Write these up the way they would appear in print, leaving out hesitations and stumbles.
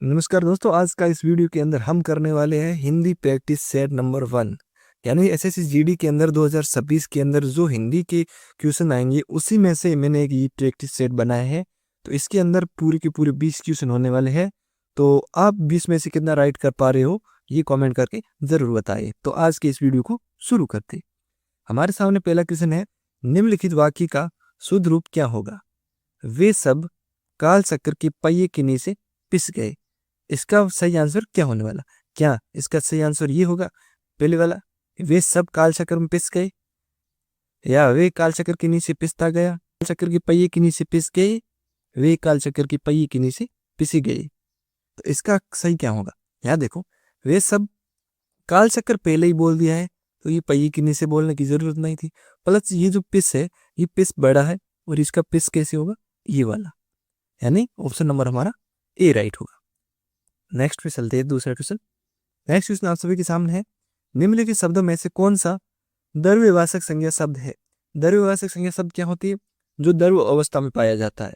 नमस्कार दोस्तों, आज का इस वीडियो के अंदर हम करने वाले हैं हिंदी प्रैक्टिस सेट नंबर 1। यानी एसएससी जीडी के अंदर 2026 के अंदर जो हिंदी के क्वेश्चन आएंगे उसी में से मैंने एक ये प्रैक्टिस सेट बनाया है। तो इसके अंदर पूरे के पूरे 20 क्वेश्चन होने वाले हैं। तो आप 20 में से कितना राइट कर पा रहे हो ये कॉमेंट करके जरूर बताइए। तो आज के इस वीडियो को शुरू करते। हमारे सामने पहला क्वेश्चन है, निम्नलिखित वाक्य का शुद्ध रूप क्या होगा? वे सब काल चक्र के पहिए के नीचे पिस गए। इसका सही आंसर क्या होने वाला? क्या इसका सही आंसर ये होगा पहले वाला, वे सब काल चक्र में पिस गए, या वे काल चक्र के नीचे पिसता गया, काल चक्र के पहिए के नीचे पिस गए, वे काल चक्र के पहिए के नीचे पिसी गए? तो इसका सही क्या होगा? यहाँ देखो, वे सब काल चक्र पहले ही बोल दिया है तो ये पहिए के नीचे बोलने की जरूरत नहीं थी। प्लस ये जो पिस है ये पिस बड़ा है और इसका पिस कैसे होगा? ये वाला, यानी ऑप्शन नंबर हमारा ए राइट होगा। नेक्स्ट पे चलते हैं, दूसरा क्वेश्चन। नेक्स्ट क्वेश्चन आप सभी के सामने है, निम्नलिखित शब्दों में से कौन सा द्रव्यवाचक संज्ञा शब्द है? द्रव्यवाचक संज्ञा शब्द क्या होती है? जो द्रव्य अवस्था में पाया जाता है।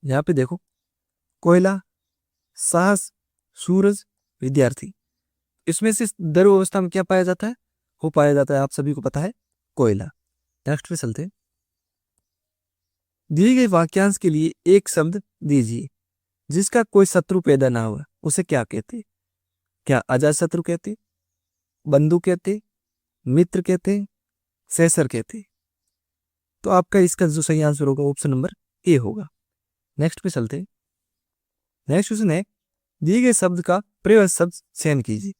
यहाँ पे देखो, कोयला, साहस, सूरज, विद्यार्थी। इसमें से द्रव्य अवस्था में क्या पाया जाता है? वो पाया जाता है, आप सभी को पता है, कोयला। नेक्स्ट पे चलते हैं, दिए गए वाक्यांश के लिए एक शब्द दीजिए जिसका कोई शत्रु पैदा ना हुआ, उसे क्या कहते? क्या अजात शत्रु कहते, बंधु कहते, मित्र कहते, सहसर कहते? तो आपका इसका जो सही आंसर होगा ऑप्शन नंबर ए होगा। नेक्स्ट पे चलते। नेक्स्ट क्वेश्चन है, दिए गए शब्द का प्रयोग शब्द चयन कीजिए।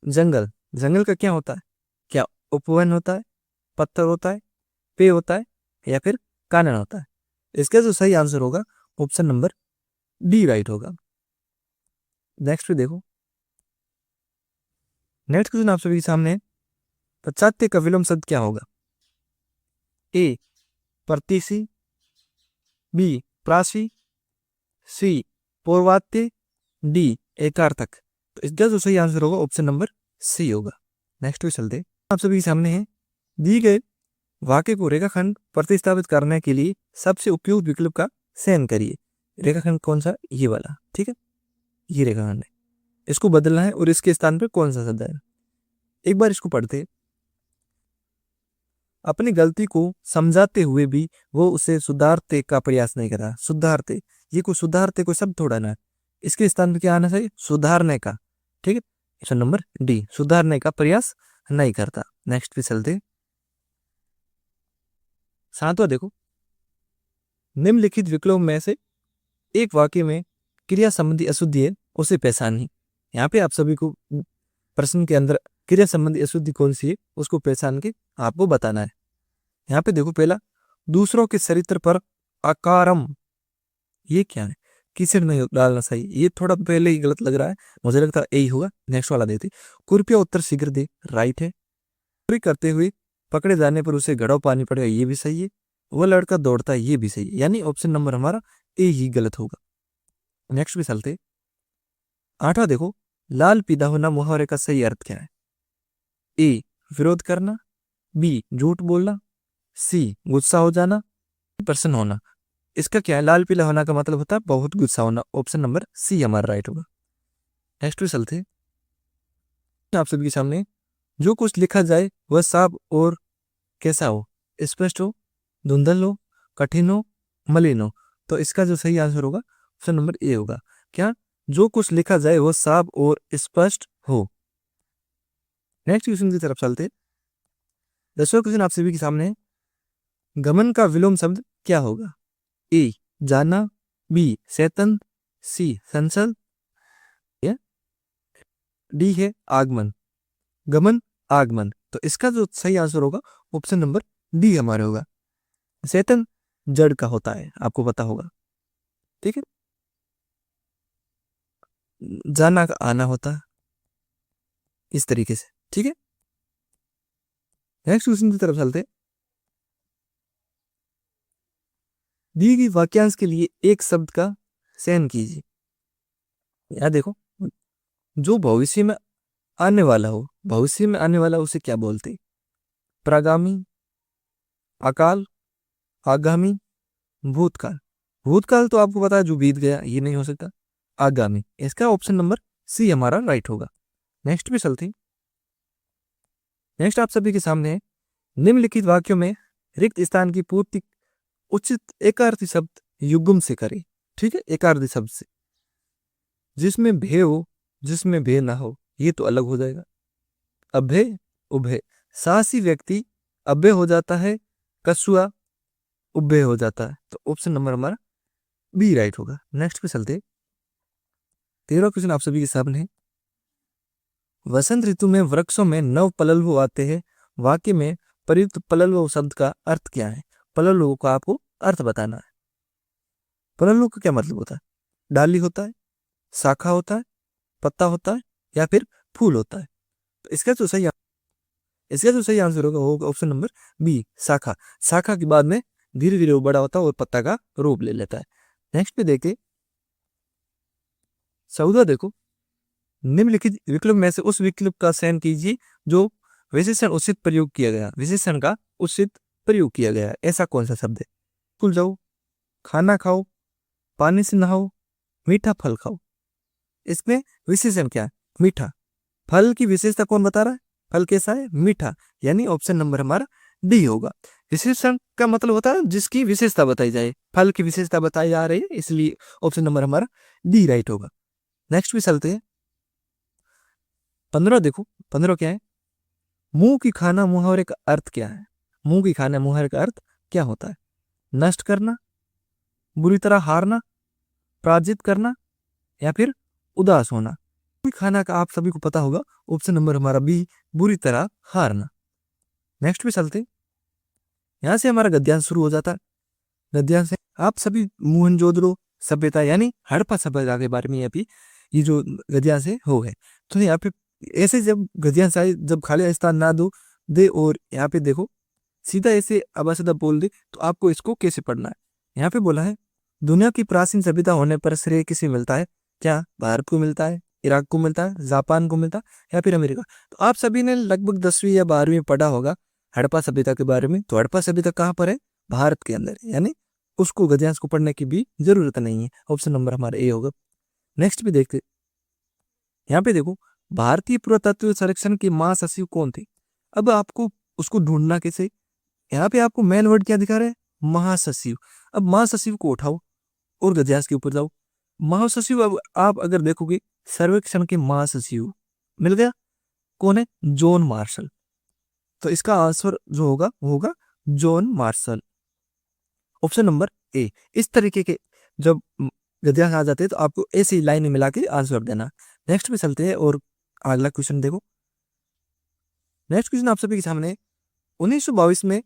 जंगल, जंगल का क्या होता है? क्या उपवन होता है, पत्थर होता है, पेय होता है, या फिर कानन होता है? इसका जो सही आंसर होगा ऑप्शन नंबर डी राइट होगा। नेक्स्ट पे देखो, नेक्स्ट क्वेश्चन आप सभी के सामने है, पाश्चात्य का विलोम शब्द क्या होगा? ए परदेशी, बी प्रासी, सी पूर्वात्य, डी एकार्थक? तो इसका जो सही आंसर होगा ऑप्शन नंबर सी होगा। नेक्स्ट पे चलते, आप सभी के सामने है, दी गए वाक्य को रेखाखंड प्रतिस्थापित करने के लिए सबसे उपयुक्त विकल्प का चयन करिए। रेखाखंड कौन सा? ये वाला, ठीक है, ये रेखाखंड है, इसको बदलना है और इसके स्थान पर कौन सा शब्द है? एक बार इसको पढ़ते। अपनी गलती को समझाते हुए भी वो उसे सुधारते का प्रयास नहीं कर रहा। सुधारते, ये कोई सुधारते कोई शब्द थोड़ा ना है, इसके स्थान पर क्या आना चाहिए? सुधारने का, ठीक है, ऑप्शन नंबर डी, सुधारने का प्रयास नहीं करता। नेक्स्ट पे चलते, सातवां देखो, निम्नलिखित विकल्पों में से एक वाक्य में क्रिया संबंधी अशुद्धि है, उसे पहचानिए। यहाँ पे आप सभी को प्रश्न के अंदर क्रिया संबंधी अशुद्धि कौन सी है उसको पहचान के आपको बताना है। यहाँ पे देखो, पहला, दूसरों के चरित्र पर अकारम, ये क्या है? किसर नहीं डालना सही, ये थोड़ा पहले ही गलत लग रहा है, मुझे लगता है यही होगा। नेक्स्ट वाला देते, कृपया उत्तर शीघ्र दे, राइट है। चोरी करते हुए पकड़े जाने पर उसे घड़ाव पानी पड़ेगा, ये भी सही है। वो लड़का दौड़ता है, ये भी सही है, यानी ऑप्शन नंबर हमारा ए ही गलत होगा। नेक्स्ट भी चलते, आठवां देखो, लाल पीदा होना मुहावरे का सही अर्थ क्या है? ए विरोध करना, बी झूठ बोलना, सी गुस्सा हो जाना, प्रसन्न होना। इसका क्या है? लाल पीला होना का मतलब होता है बहुत गुस्सा होना, ऑप्शन नंबर सी हमारा राइट होगा। नेक्स्ट पे चलते, आप सभी के सामने, जो कुछ लिखा जाए वह साफ और कैसा हो? स्पष्ट हो, धुंधल हो, कठिन हो, मलिन हो? तो इसका जो सही आंसर होगा ऑप्शन नंबर ए होगा। क्या? जो कुछ लिखा जाए वह साफ और स्पष्ट हो। नेक्स्ट क्वेश्चन की तरफ चलते, 10वां क्वेश्चन आप सभी के सामने है, गमन का विलोम शब्द क्या होगा? ए जाना, बी चेतन, सी संचल, या डी है आगमन। गमन, आगमन, तो इसका जो सही आंसर होगा ऑप्शन नंबर डी हमारे होगा। चेतन जड़ का होता है, आपको पता होगा, ठीक है। जाना का आना होता है, इस तरीके से, ठीक है। नेक्स्ट क्वेश्चन की तरफ चलते, दी गई वाक्यांश के लिए एक शब्द का चयन कीजिए। यह देखो, जो भविष्य में आने वाला हो, भविष्य में आने वाला उसे क्या बोलते? प्रागामी, अकाल, आगामी, भूतकाल। भूतकाल तो आपको पता है जो बीत गया, ये नहीं हो सकता। आगामी। इसका ऑप्शन नंबर सी हमारा राइट होगा। नेक्स्ट पे चलते हैं। नेक्स्ट आप सभी के सामने है, निम्नलिखित वाक्यों में रिक्त स्थान की पूर्ति उचित एकार्थी शब्द युग्म से करें। ठीक है, एकार्थी शब्द से, जिसमें भे हो जिसमें भे ना हो, ये तो अलग हो जाएगा। अभय उभय, साहसी व्यक्ति अभय हो जाता है, कछुआ उभय हो जाता है। तो ऑप्शन नंबर हमारा बी राइट होगा। नेक्स्ट पे चलते, 13वां क्वेश्चन आप सभी के सामने है। वसंत ऋतु में वृक्षों में नव पलल्व आते हैं, वाक्य में प्रयुक्त पलल्व शब्द का अर्थ क्या है? पलल्व का आपको अर्थ बताना है। पलल्व का क्या मतलब होता है? डाली होता है, शाखा होता है, पत्ता होता है, या फिर फूल होता है? तो इसका जो सही आंसर होगा ऑप्शन नंबर बी, शाखा। शाखा के बाद में धीरे धीरे वो बड़ा होता है और पत्ता का रूप ले लेता है। नेक्स्ट पे देखते, 14 देखो, निम्नलिखित विकल्प में से उस विकल्प का चयन कीजिए जो विशेषण उचित प्रयोग किया गया। विशेषण का उचित प्रयोग किया गया, ऐसा कौन सा शब्द है? स्कूल जाओ, खाना खाओ, पानी से नहाओ, मीठा फल खाओ। इसमें विशेषण क्या है? मीठा। फल की विशेषता कौन बता रहा है? फल कैसा है? मीठा। यानी ऑप्शन नंबर हमारा डी होगा। विशेषण का मतलब होता है जिसकी विशेषता बताई जाए, फल की विशेषता बताई जा रही है, इसलिए ऑप्शन नंबर हमारा डी राइट होगा। नेक्स्ट भी चलते हैं। 15 देखो, 15 क्या है? मुंह की खाना मुहावरे का अर्थ क्या है? मुंह की खाना मुहावरे का अर्थ क्या होता है? नष्ट करना, बुरी तरह हारना, पराजित करना, या फिर उदास होना। मुंह की खाना का आप सभी को पता होगा, ऑप्शन नंबर हमारा बी, बुरी तरह हारना। नेक्स्ट पे चलते, यहां से हमारा गद्यांश शुरू हो जाता है। गद्यांश से आप सभी मोहनजोदड़ो सभ्यता यानी हड़प्पा सभ्यता के बारे में अभी ये जो गद्यांश है हो है। तो यहाँ पे ऐसे जब गद्यांश आए, जब खाली स्थान ना दो दे और यहाँ पे देखो सीधा ऐसे अबा सदा बोल दे, तो आपको इसको कैसे पढ़ना है? यहाँ पे बोला है दुनिया की प्राचीन सभ्यता होने पर श्रेय किसे मिलता है? क्या भारत को मिलता है, इराक को मिलता है, जापान को मिलता है, या फिर अमेरिका? तो आप सभी ने लगभग 10वीं या 12वीं में पढ़ा होगा हड़प्पा सभ्यता के बारे में। तो हड़प्पा सभ्यता कहाँ पर है? भारत के अंदर, यानी उसको गद्यांश को पढ़ने की भी जरूरत नहीं है। ऑप्शन नंबर हमारा ए होगा। नेक्स्ट भी देखते, यहाँ पे देखो भारतीय पुरातत्व सर्वेक्षण के महासचिव कौन थे? अब आपको उसको ढूंढना कैसे? यहाँ पे आपको मेन वर्ड क्या दिखा रहे हैं? महासचिव। अब महासचिव को उठाओ और गद्यांश के ऊपर जाओ। महासचिव, अब आप अगर देखोगे सर्वेक्षण के महासचिव मिल गया, कौन है? John Marshall. तो इसका आंसर जो होगा वो होगा John Marshall, option number A. इस तरीके के जब गद्यांश आ जाते हैं तो आपको ऐसी लाइन में मिला के आंसर देना। नेक्स्ट पे चलते हैं और अगला क्वेश्चन देखो। नेक्स्ट क्वेश्चन आप सभी के सामने, 1922 में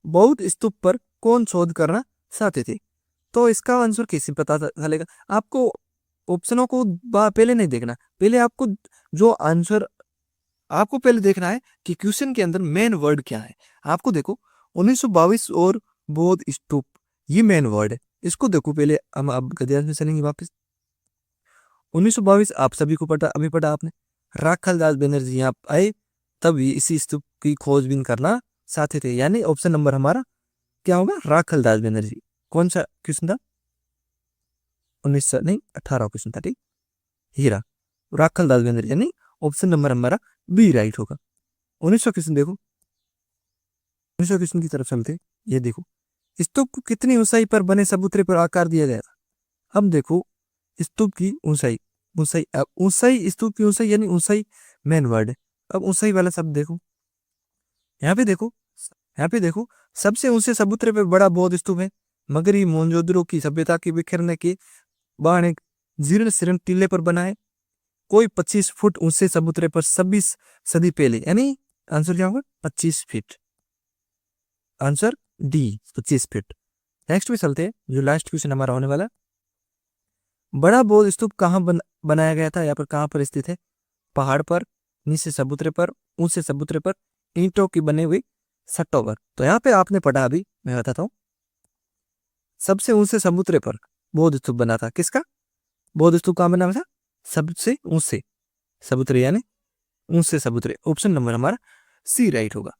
बौद्ध स्तूप पर कौन शोध करना चाहते थे? तो इसका आंसर कैसे पता चलेगा? आपको ऑप्शनों को पहले नहीं देखना, पहले आपको जो आंसर आपको पहले देखना है कि क्वेश्चन के अंदर मेन वर्ड क्या है। आपको देखो 1922 और बौद्ध स्तूप, ये मेन वर्ड है। इसको देखो पहले, हम अब गद्यांश में चलेंगे वापस। 1922 आप सभी को पता, अभी पढ़ा आपने, राखाल दास बनर्जी यहाँ आए तब इसी स्तूप की खोजबीन करना चाहते थे, यानी ऑप्शन नंबर हमारा क्या होगा? राखाल दास बनर्जी। कौन सा क्वेश्चन था? 18 क्वेश्चन था, ठीक। हीरा राखाल दास बनर्जी, यानी ऑप्शन नंबर हमारा बी राइट होगा। 1900 क्वेश्चन देखो, 1900 क्वेश्चन की तरफ चलते। ये देखो, स्तूप को कितनी ऊंचाई पर बने चबूतरे पर आकार दिया गया था? अब देखो स्तूप की ऊंचाई, ऊंचाई स्तूप की ऊंचाई यानी ऊंचाई मेन वर्ड है। अब ऊंचाई वाला शब्द देखो, यहाँ पे देखो, यहाँ पे देखो, सबसे ऊंचे चबूतरे पर बड़ा बौद्ध स्तूप है, मगर ये मोहनजोदड़ो की सभ्यता के बिखरने के बाद एक जीर्ण शीर्ण टीले पर बना है, कोई 25 फुट ऊंचे चबूतरे पर 26 सदी पहले, यानी आंसर क्या होगा? 25 feet. Answer D 25 feet. Next पे चलते हैं, जो लास्ट क्वेश्चन हमारा होने वाला। बड़ा बौद्ध स्तूप कहाँ बनाया गया था? यहाँ पर कहाँ पर स्थित है? पहाड़ पर, नीचे चबूतरे पर, ऊंचे चबूतरे पर, ईंटों की बनी हुई सट्टों पर। तो यहाँ पे आपने पढ़ा, अभी मैं बताता हूँ। सबसे ऊंचे चबूतरे पर बौद्ध स्तूप बना था। किसका बौद्ध स्तूप कहाँ बना था? सबसे ऊंचे चबूतरे, यानी ऊंचे चबूतरे। ऑप्शन नंबर हमारा सी राइट होगा।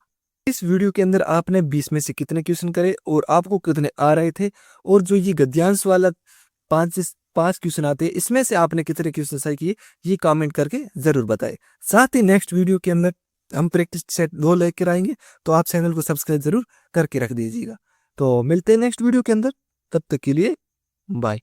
इस वीडियो के अंदर आपने 20 में से कितने क्वेश्चन करे और आपको कितने आ रहे थे, और जो ये गद्यांश वाला 5 5 क्वेश्चन आते हैं, इसमें से आपने कितने क्वेश्चन सही किए ये कमेंट करके ज़रूर बताएं। साथ ही नेक्स्ट वीडियो के अंदर हम प्रैक्टिस सेट 2 लेकर आएंगे, तो आप चैनल को सब्सक्राइब ज़रूर करके रख दीजिएगा। तो मिलते हैं नेक्स्ट वीडियो के अंदर, तब तक के लिए बाय।